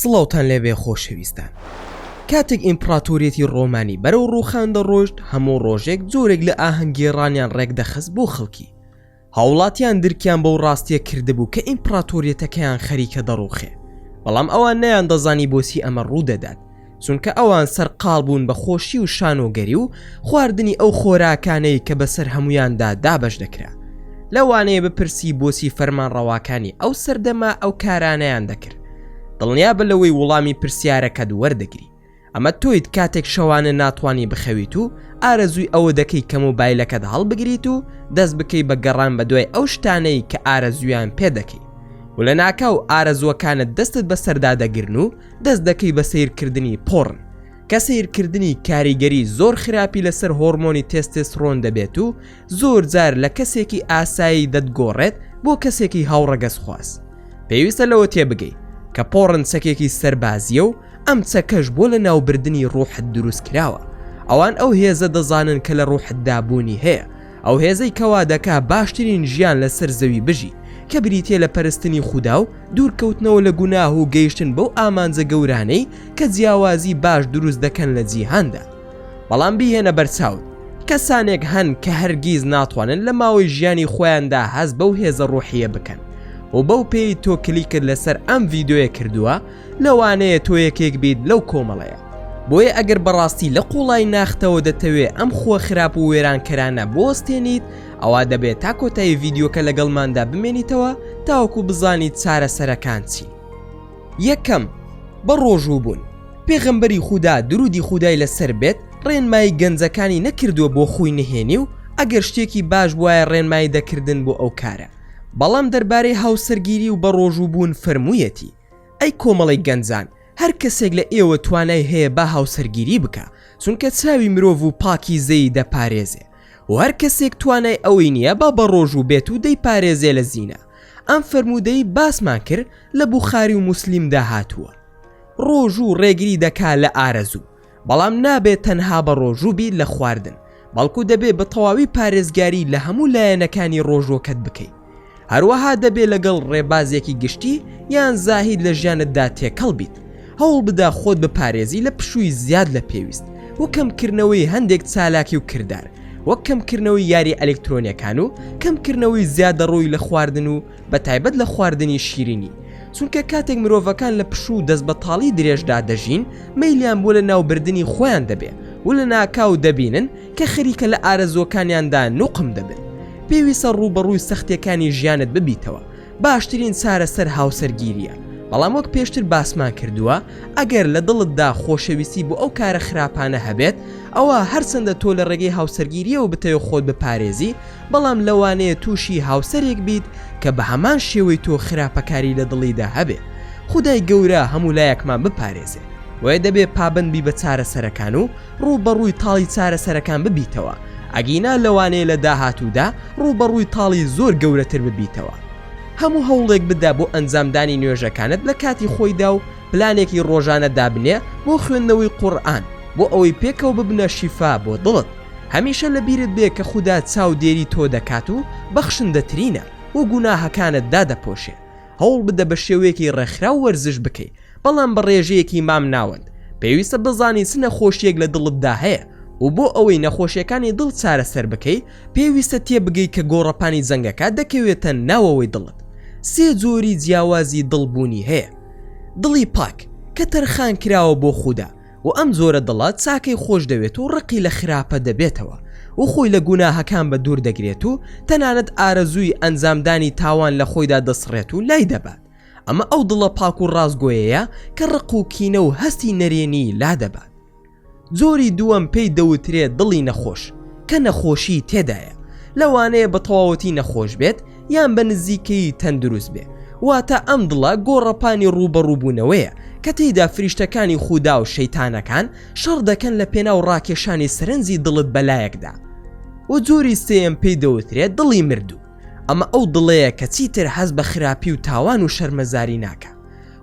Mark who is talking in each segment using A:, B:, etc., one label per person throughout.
A: سڵاوتان لێبێ خۆشەویستان. کاتێک ئیمپراتۆریەتی ڕۆمانی بەرەو ڕووخان دەڕۆیشت، هەموو ڕۆژێک جۆرێک لە ئاهەنگگێڕانیان ڕێکدەخست بۆ خەڵکی. هاوڵاتیان درکیان بەو ڕاستیە کردبوو کە ئیمپراتۆریەتەکەیان خەریکە دەڕوخێ، بەڵام ئەوان نەیان دەزانی بۆچی ئەمە ڕوودەدات، چونکە ئەوان سەرقاڵ بوون بە خۆشی و شانۆگەری و خواردنی ئەو خۆراکانەی کە بەسەر هەمویاندا دابەش دەکرا. لەوانەیە بپرسی بۆچی فەرمانڕەواکانی ئەو سەردەما ئەو کارانەیان دەکرد. دڵنیا بە لەوەی وەڵامی پرسیارەکەت وەردەگری. ئەمە تۆیت کاتێک شەوانە ناتوانی بخەویت و ئارەزووی ئەوە دەکەی کە مۆبایلەکەت هەڵبگریت و دەست بکەی بە گەڕان بە دوای ئەو شتانەی کە ئارەزویان پێ دەکەی، و لە ناکاو ئارەزوەکانت دەستت بەسەردا دەگرن و دەست دەکەی بە سیرکردنی پۆڕن، کە سیرکردنی کاریگەری زۆر خراپی لەسەر هۆرمۆنی تێستێسترۆن دەبێت و زۆر جار لە کەسێکی ئاسایی دەتگۆڕێت بۆ کەسێکی هاوڕەگەز خواست. پێویستە لەوە تێبگەی کە پۆڕن چەکێکی سەربازیە و ئەم چەکەش بۆ لە ناوبردنی ڕوحت دروست کراوە. ئەوان ئەو هێزە دەزانن کە لە ڕوحتدا بوونی هەیە، ئەو هێزەی کەوا دەکا باشترین ژیان لەسەر زەوی بژی، کە بریتێ لە پەرستنی خودا و دوورکەوتنەوە لە گوناه و گەیشتن بەو ئامانجە گەورانەی کە جیاوازی باش دروست دەکەن لە جیهاندا. بەڵام بیهێنە بەرچاوت، کەسانێک هەن کە هەرگیز ناتوانن لە ماوەی ژیانی خۆیاندا هەست بەو هێزە ڕوحیە بکەن، و بەو پێی تۆ کلیکت لەسەر ئەم ڤیدیۆیە کردووە، لەوانەیە تۆ یەکێک بیت لەو کۆمەڵەیە. بۆیە ئەگەر بەڕاستی لە قوڵای ناختەوە دەتەوێت ئەم خۆ خراپ و وێرانکەرانە بۆستێنیت، ئەوا دەبێت تا کۆتایی ڤیدیۆکە لەگەڵماندا بمێنیتەوە تاوەکو بزانیت چارەسەرەکان چی. یەکەم، بە ڕۆژوو بوون. پێغەمبەری خودا درودی خودای لەسەر بێت ڕێنمایی گەنجەکانی نەکردووە بۆ خۆی نهێنی و ئەگەر شتێکی باش بواە ڕێنمایی دەکردن بۆ ئەو کارە. بەڵام دەربارەی هاوسەرگیری و بە ڕۆژوو بوون فەرموویەتی: ئەی کۆمەڵی گەنجان، هەر کەسێک لە ئێوە توانای هەیە با هاوسەرگیری بکە، چونکە چاوی مرۆڤ و پاکی زەی دەپارێزێ، و هەر کەسێک توانای ئەوەی نییە با بە ڕۆژوو بێت و دەیپارێزێ لە زینە. ئەم فەرموودەی باسمان کرد لە بوخاری و موسلیمدا هاتووە. ڕۆژوو ڕێگری دەکا لە ئارەزوو، بەڵام نابێت تەنها بە ڕۆژوو بیت لە خواردن، بەڵکو دەبێت بە تەواوی پارێزگاری لە هەموو لایەنەکانی ڕۆژوەکەت بکەیت. هەروەها دەبێت لەگەڵ ڕێبازێکی گشتی یان زاهید لە ژیانتدا تێکەڵ بیت. هەوڵ بدا خۆت بپارێزی لە پشووی زیاد لە پێویست، و کەمکردنەوەی هەندێک چالاکی و کردار، وەک کەمکردنەوەی یاری ئەلکترۆنیەکان و کەمکردنەوەی زیادە ڕۆی لە خواردن و بەتایبەت لە خواردنی شیرینی، چونکە کاتێک مرۆڤەکان لە پشوو دەست بە تاڵی درێژدا دەژین، مەیلیان بۆ لە ناوبردنی خۆیان دەبێ و لە ناکاو دەبینن کە خەریکە لە ئارەزوەکانیاندا نوقم دەبن. پێویستە ڕوبەڕووی سەختیەکانی ژیانت ببیتەوە. باشترین چارەسەر هاوسەرگیریە، بەڵام وەک پێشتر باسمان کردووە، ئەگەر لە دڵتدا خۆشەویستی بۆ ئەو کارە خراپانە هەبێت، ئەوە هەرچەندە تۆ لە ڕێگەی هاوسەرگیریەوە بتەوێت خۆت بپارێزی، بەڵام لەوانەیە تووشی هاوسەرێک بیت کە بە هەمان شێوەی تۆ خراپەکاری لە دڵیدا هەبێ. خودای گەورە هەموو لایەکمان بپارێزێ، وێ دەبێت پابندبی بە چارەسەرەکان و ڕوبەڕووی تاڵی چارەسەرەکان ببیتەوە، ئەگینا لەوانەیە لە داهاتوودا ڕوبەڕووی تاڵی زۆر گەورەتر ببیتەوە. هەموو هەوڵێک بدە بۆ ئەنجامدانی نوێژەکانت لە کاتی خۆیدا و پلانێکی ڕۆژانە دابنێ بۆ خوێندنەوەی قورئان، بۆ ئەوەی پێکەوە ببنە شیفا بۆ دڵت. هەمیشە لە بیرت بێ کە خودا چاودێری تۆ دەکات و بەخشندەترینە و گوناهەکانت دادەپۆشێ. هەوڵ بدە بە شێوەیەکی ڕێکخرا و وەرزش بکەی، بەڵام بە ڕێژەیەکی مام ناوەند. پێویستە بزانی چ نەخۆشیەک لە دڵتدا هەیە، و بۆ ئەوەی نەخۆشیەکانی دڵ چارەسەر بکەی، پێویستە تێبگەی کە گۆڕەپانی جەنگەکە دەکەوێتە ناوەوەی دڵت. سێ جۆری جیاوازی دڵبوونی هەیە: دڵی پاک کە تەرخان کراوە بۆ خودا، و ئەم جۆرە دڵات چاکەی خۆش دەوێت و ڕقی لە خراپە دەبێتەوە، و خۆی لە گوناهەکان بە دوور دەگرێت و تەنانەت ئارەزووی ئەنجامدانی تاوان لە خۆیدا دەسڕێت و لای دەبات. ئەمە ئەو دڵە پاک و ڕازگۆیەیە کە ڕق و کینە و هەستی نەرێنی لا دەبات. جۆری دووەم پێی دەوترێت دڵی نەخۆش، کە نەخۆشی تێدایە، لەوانەیە بە تەواوەتی نەخۆش بێت یان بە نزیکەی تەندروست بێ. واتە ئەم دڵە گۆڕەپانی ڕوبەڕووبوونەوەیە کە تێیدا فریشتەکانی خودا و شەیتانەکان شەڕ دەکەن لە پێناو ڕاکێشانی سەرنجی دڵت بەلایەکدا. و جۆری سێیەم پێی دەوترێت دڵی مردوو. ئەمە ئەو دڵەیە کە چیتر هەست بە خراپی و تاوان و شەرمەزاری ناکە،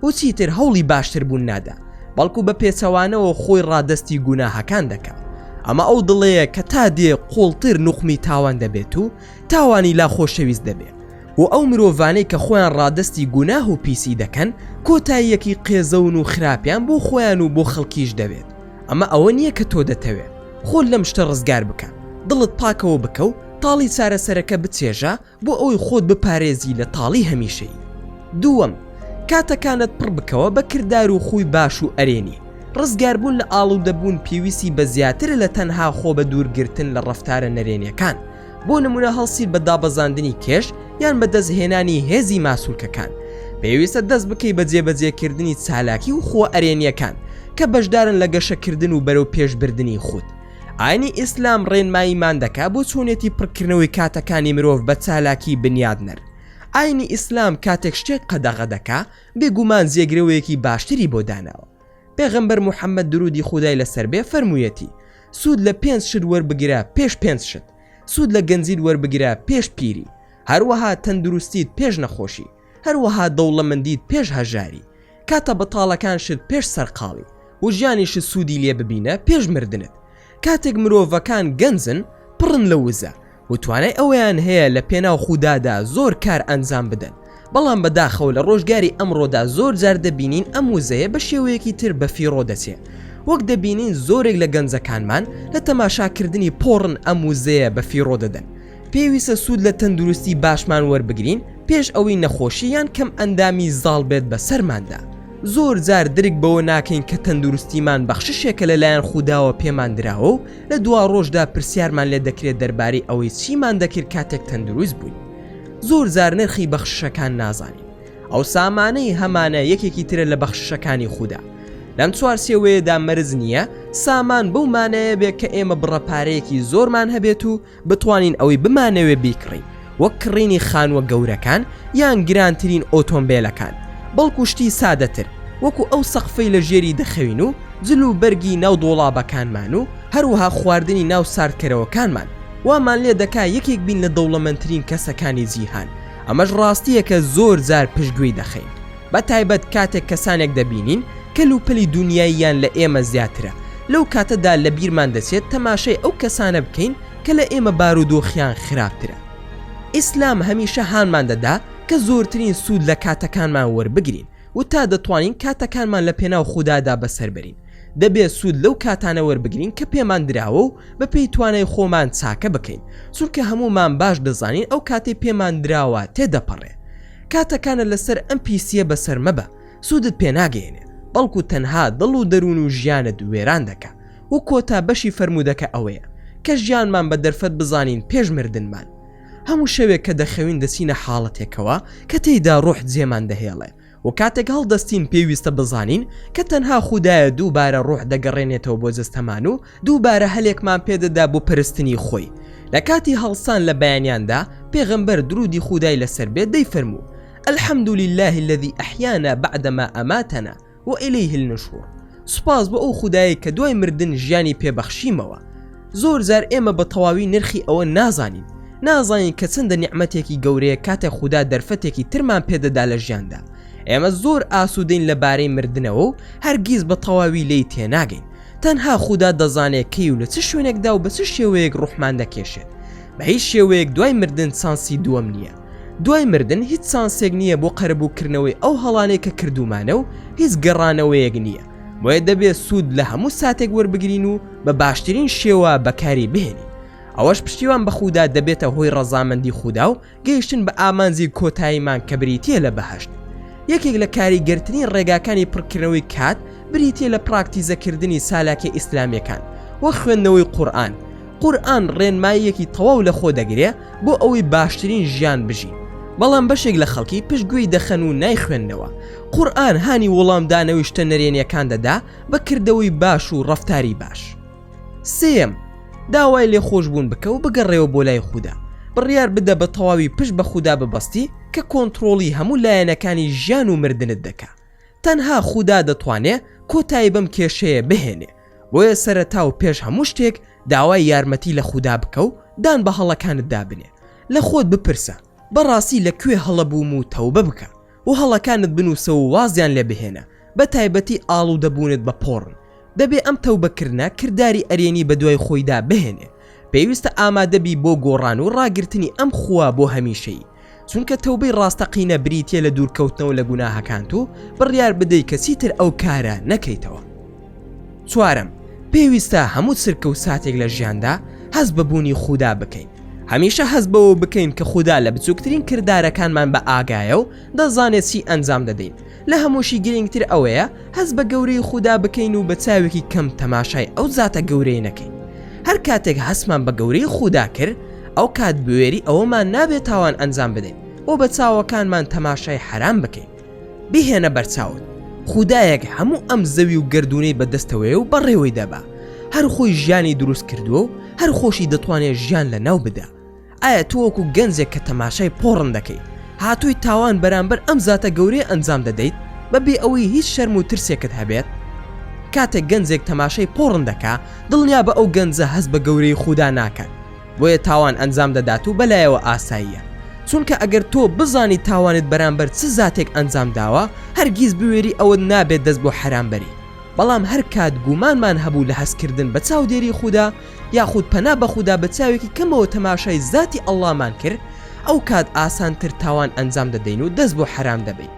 A: و چیتر هەوڵی باشتر بوون نادا، بەڵکو بە پێچەوانەوە خۆی ڕادەستی گوناهەکان دەکات. ئەمە ئەو دڵەیە کە تا دێ قوڵتر نوقمی تاوان دەبێت و تاوانی لا خۆشەویست دەبێت، و ئەو مرۆڤانەی کە خۆیان ڕادستی گوناه و پیسی دەکەن کۆتاییەکی قێزەون و خراپیان بۆ خۆیان و بۆ خەڵکیش دەوێت. ئەمە ئەوە نییە کە تۆ دەتەوێت خۆت لەم شتە ڕزگار بکە، دڵت پاکەوە بکە و تاڵی چارەسەرەکە بچێژە بۆ ئەوی خۆت بپارێزی لە تاڵی هەمیشەیی. دووەم، کاتەکانت پڕ بکەوە بە کردار و خوی باش و ئەرێنی. ڕزگاربوون لە ئاڵوودەبوون پێویستی بە زیاتر لە تەنها خۆ بە دوورگرتن لە ڕەفتارە نەرێنیەکان. بۆ نمونە هەڵسیر بە دابەزاندنی کێش یان بە دەستهێنانی هێزی ماسوولکەکان. پێویستە دەست بکەی بە جێبەجێکردنی چالاکی و خۆ ئەرێنیەکان کە بەشدارن لە گەشەکردن و بەرەو پێشبردننی خودت. ئاینی ئیسلام ڕێنماییمان دەکا بۆ چۆنێتی پڕکردنەوەی کاتەکانی مرۆڤ بە چالاکی بنیادنەر. ئاینی ئیسلام کاتێک شتێک قەدەغە دەکا بێگومان جێگرەوەیەکی باشتری بۆ داناوە. پێغەمبەر موحەممەد درودی خودای لەسەر بێ فەرموویەتی: سوود لە 5 شت وەربگرە پێش 5 شت، سوود لە گەنجید وەربگرە پێش پیری، هەروەها تەندروستیت پێش نەخۆشی، هەروەها دەوڵەمەندیت پێش هەژاری، کاتە بەتاڵەکان شت پێش سەرقاڵی و ژیانیش سوودی لێ ببینە پێش مردنت. کاتێک مرۆڤەکان گەنجن پڕن لە وزە و توانای ئەویان هەیە لە پێناو خوددادا زۆر کار ئەنجام بدەن، بەڵام بەداخەوە لە ڕۆژگاری ئەمڕۆدا زۆر جار دەبینین ئەم وزەیە بە شێوەیەکی تر بەفیڕۆ دەچێت. وەک دەبینین زۆرێک لە گەنجەکانمان لە تەماشاکردنی پۆڕن ئەم وزەیە بەفیڕۆ دەدەن. پێویستە سوود لە تەندروستی باشمان وەربگرین پێش ئەوەی نەخۆشی یان کەم ئەندامی زاڵ بێت بە سەرماندا. زۆر جار درک بەوە ناکەین کە تەندروستیمان بەخششێکە لەلایەن خودداوە پێمان دراوە و لە دوا ڕۆژدا پرسیارمان لێ دەکرێت دەربارەی ئەوەی چیمان دەکرد کاتێک تەندروست بووین. زۆر جار نرخی بەخششەکان نازانین. ئەو سامانەی هەمانە یەکێکی ترە لە بەخششەکانی خوددا. لەم چوارسێوەیەدا مەرز نییە سامان بەو مانەیە بێت کە ئێمە بڕەپارەیەکی زۆرمان هەبێت و بتوانین ئەوەی بمانەوێ بیکڕین، وەک کڕینی خانوە گەورەکان یان گرانترین ئۆتۆمبیلەکان، بەڵکو شتی سادەتر وەکو ئەو سەقفەی لە ژێری دەخەوین و جل و بەرگی ناو دۆڵابەکانمان و هەروەها خواردنی ناو ساردکەرەوەکانمان. وامان لێ دەکا یەکێک بین لە دەوڵەمەندترین کەسەکانی جیهان. ئەمەش ڕاستیە کە زۆر جار پشتگوێی دەخەین، بە تایبەت کاتێک کەسانێک دەبینین کەلوپەلی دنیاییان لە ئێمە زیاترە. لەو کاتەدا لە بیرمان دەچێت تەماشای ئەو کەسانە بکەین کە لە ئێمە بارودۆخیان خراپترە. ئیسلام هەمیشە هانمان دەدا کە زۆرترین سوود لە کاتەکانمان وەربگرین و تا دەتوانین کاتەکانمان لە پێناو خوددادا بەسەربرین. دەبێت سوود لەو کاتانە وەربگرین کە پێمان دراوە و بە پێی توانای خۆمان چاکە بکەین، چونکە هەمومان باش دەزانین ئەو کاتێ پێمان دراوە تێدەپەڕێ. کاتەکانە لەسەر ئەم پیسیە بەسەر مەبە، سوودت پێ ناگەێنێ، بەڵکو تەنها دڵ و دەروون و ژیانت وێران دەکە. و کۆتا بەشی فەرمودەکە ئەوەیە کە ژیانمان بە دەرفەت بزانین پێش مردنمان. هەموو شەوێک کە دەخەوین دەچینە حاڵەتێکەوە کە تێیدا ڕۆح جێمان دەهێڵێ و کاتێک هەڵدەستین پێویستە بزانین کە تەنها خوددایە دووبارە ڕۆح دەگەڕێنێتەوە بۆ جەستەمان و دووبارە هەلێکمان پێدەدا بۆ پەرستنی خۆی. لە کاتی هەڵسان لە بەیانیاندا پێغەمبەر درودی خودای لەسەر بێت دەیفەرموو: الحمد لله الذي أحيانا بعدما أماتنا وإليه النشور. سوپاس بۆ ئەو خودایە کە دوای مردن ژیانی پێبەخشیمەوە. زۆر جار ئێمە بە تەواوی نرخی ئەوە نازانین کە چەندە نیعمەتێکی گەورەیە کاتێک خوددا دەرفەتێکی ترمان پێدەدا لە ژیاندا. ئێمە زۆر ئاسوودەین لەبارەی مردنەوە و هەرگیز بە تەواوی لێی تێناگەین. تەنها خوددا دەزانێت کەی و لە چ شوێنێکدا و بە چ شێوەیەک ڕوحمان دەکێشێت. بە هیچ شێوەیەک دوای مردن چانسی دووەم نییە. دوای مردن هیچ چانسێک نییە بۆ قەرەبووکردنەوەی ئەو هەڵانەی کە کردومانە و هیچ گەڕانەوەیەک نییە. بۆیە دەبێت سوود لە هەموو ساتێک وەربگرین و بە باشترین شێوە بەکاری بهێنین. ئەوەش پشتیوان بە خوددا دەبێتە هۆی ڕەزامەندی خوددا و گەیشتن بە ئامانجی کۆتاییمان کە بریتیە لە بەهەشت. یەکێک لە کاریگەرترین ڕێگاکانی پڕکردنەوەی کات بریتیە لە پراکتیزەکردنی سالاکی ئیسلامیەکان وەک خوێندنەوەی قورئان. قورئان ڕێنماییەکی تەواو لە خۆ دەگرێ بۆ ئەوەی باشترین ژیان بژین، بەڵام بەشێک لە خەڵکی پشتگوێی دەخەن و نایخوێندنەوە. قورئان هانی وەڵامدانەوەی شتە نەرێنیەکان دەدا بە کردەوەی باش و ڕەفتاری باش. سێم، داوای لێخۆشبوون بکە و بگەڕێەوە بۆ لای خوددا. بڕیار بدە بە تەواوی پشت بە خوددا ببەستی کە کۆنتڕۆڵی هەموو لایەنەکانی ژیان و مردنت دەکا. تەنها خوددا دەتوانێت کۆتایی بەم کێشەیە بهێنێ. بۆیە سەرەتا و پێش هەموو شتێک داوای یارمەتی لە خوددا بکە و دان بە هەڵەکانت دابنێ. لە خۆت بپرسە بەڕاستی لەکوێ هەڵەبووم و تەوبە بکە و هەڵەکانت بنووسە و وازیان لێ بهێنە، بە تایبەتی ئاڵوودەبوونت بە پۆڕن. دەبێ ئەم تەوبەکردنە کردداری ئەرێنی بە دوای خۆیدا بهێنێ. پێویستە ئامادەبی بۆ گۆڕان و ڕاگررتنی ئەم خوا بۆ هەمیشەیی. چونکە تەوبەی ڕاستەقینە بریتیە لە دوورکەوتنەوە لە گوناهەکانت و بڕیار بدەی کەسی تر ئەو کارە نەکەیتەوە. چوارم، پێویستە هەموو سرکە و ساتێک لە ژیاندا هەز بەبوونی خودا بکەین. هەمیشە هەز بەوە بکەین کە خودا لە بچووکترین کردارەکانمان بە ئاگایە و دەزانێت چی ئەنجام دەدەین. لە هەمووشی گرنگتر ئەوەیە هەز بە گەورەی خودا بکەین و بە چاوێکی کەم تەماشای ئەو زاتە گەورەی نەکەین. هەر کاتێک هەسمان بە گەورەی خودا کرد، ئەو کات بوێری ئەوەمان نابێت تاوان ئەنجام بدەین و بە چاوەکانمان تەماشای حرام بکەین. بهێنە بەرچاوت، خودایەک هەموو ئەم زەوی و گردونەی بەدەستەوەی و بەڕێوەی دەبا. هەر خۆی ژیانی دروست کردووە و هەر خۆشی دەتوانێت ژیان لە ناو بدا. ئایا تۆ وەکو گەنجێک کە تەماشای پۆڕن دەکەیت هاتووی تاوان بەرامبەر ئەم زاتە گەورەی ئەنجام دەدەیت بەبێ ئەوەی هیچ شەرم و ترسێکت هەبێت؟ کاتێک گەنجێک تەماشای پۆڕن دەکا دڵنیا بە ئەو گەنجە هەست بە گەورەی خودا ناکات، بۆیە تاوان ئەنجام دەدات و بەلایەوە ئاساییە. چونکە ئەگەر تۆ بزانی تاوانت بەرامبەر چ زاتێک ئەنجام داوە هەرگیز بوێری ئەوە نابێت دەست بۆ حرامبەری. بەڵام هەر کات گومانمان هەبوو لە هەستکردن بە چاودێری خودا یاخود پەنا بە خودا بە چاوێکی کەمەوە تەماشای زاتی ئەڵڵامان کرد، ئەو کات ئاسانتر تاوان ئەنجام دەدەین و دەست بۆ حرام دەبین.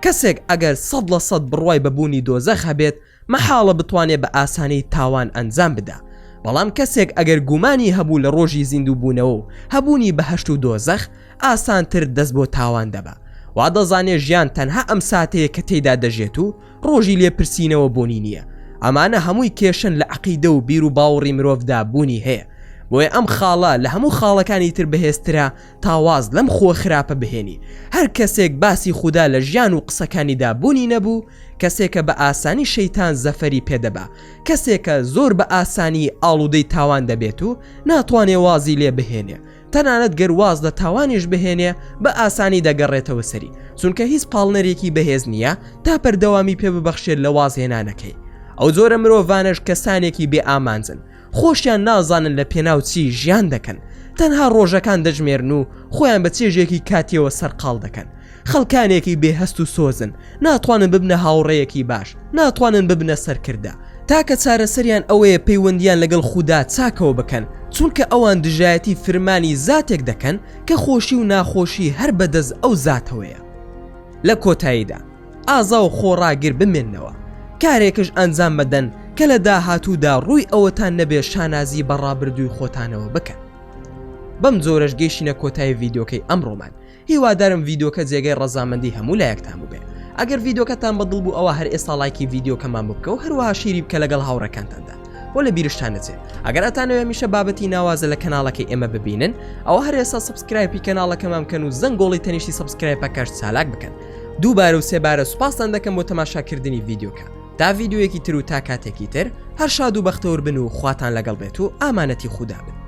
A: کەسێک ئەگەر 100% بڕوای بەبوونی دۆزەخ هەبێت مەحاڵە بتوانێت بە ئاسانی تاوان ئەنجام بدا. بەڵام کەسێک ئەگەر گومانی هەبوو لە ڕۆژی زیندوو بوونەوە و هەبوونی بەهەشت و دۆزەخ ئاسانتر دەست بۆ تاوان دەبا. وا دەزانێت ژیان تەنها ئەم ساتەیە کە تێیدا دەژێت و ڕۆژی لێپرسینەوە بوونی نییە. ئەمانە هەمووی کێشن لە عەقیدە و بیر و باوەڕی مرۆڤدا بوونی هەیە. بۆیە ئەم خاڵە لە هەموو خاڵەکانی تر بەهێزترە تاواز لەم خۆ خراپە بهێنی. هەر کەسێک باسی خودا لە ژیان و قسەکانیدا بوونی نەبوو، کەسێکە بە ئاسانی شەیتان زەفەری پێدەبا، کەسێکە زۆر بە ئاسانی ئاڵوودەی تاوان دەبێت و ناتوانێ وازی لێ بهێنێ. تەنانەت گەر واز لە تاوانیش بهێنێ بە ئاسانی دەگەڕێتەوە سەری، چونکە هیچ پاڵنەرێکی بەهێز نییە تا پەردەوامی پێ ببەخشێت لە وازهێنانەکەی. ئەو زۆرە مرۆڤانش کەسانێکی بێ ئامانجن، خۆشیان نازانن لە پێناو چی ژیان دەکەن، تەنها ڕۆژەکان دەژمێرن و خۆیان بە چێژێکی کاتیەوە سەرقاڵ دەکەن. خەڵکانێکی بێهەست و سۆزن، ناتوانن ببنە هاوڕێیەکی باش، ناتوانن ببنە سەرکردە، تاکە چارەسەریان ئەوەیە پەیوەندیان لەگەڵ خودا چاکەوە بکەن، چونکە ئەوان دژایەتی فرمانی زاتێک دەکەن کە خۆشی و ناخۆشی هەر بەدەست ئەو زاتەوەیە. لە کۆتاییدا ئازا و خۆڕاگیر بمێننەوە، کارێکش ئەنجام بدەن کە لە داهاتوودا ڕووی ئەوەتان نەبێ شانازی بەڕابردووی خۆتانەوە بکەن. بەم جۆرەش گەیشتینە کۆتایی ڤیدیۆکەی ئەمڕۆمان. هیوادارم ڤیدیۆکە جێگەی ڕەزامەندی هەموو لایەکتان بووبێ. ئەگەر ڤیدیۆکەتان بەدڵ بوو ئەوە هەر ئێستا لایکی ڤیدیۆکەمان بکە و هەروەها شیری بکە لەگەڵ هاوڕەکانتاندا. بۆ لە بیرشتان نەچێت ئەگەر ئەتانەوێ میشە بابەتی ناوازە لە کەناڵەکەی ئێمە ببینن ئەوە هەر ئێستا سبسکرایبی کەناڵەکەمان بکەن و زەنگۆڵی تەنیشتی سبسکرایبەکەش چالاک بکەن. دووبارە و سێبارە سوپاسان دەکەم بۆ تەماشاکردنی ڤیدیۆکە. تا ڤیدیۆیەکی تر و تا کاتێکی تر هەر شاد و بەختەوەر بن و خواتان لەگەڵ بێت و ئامانەتی خودا بن.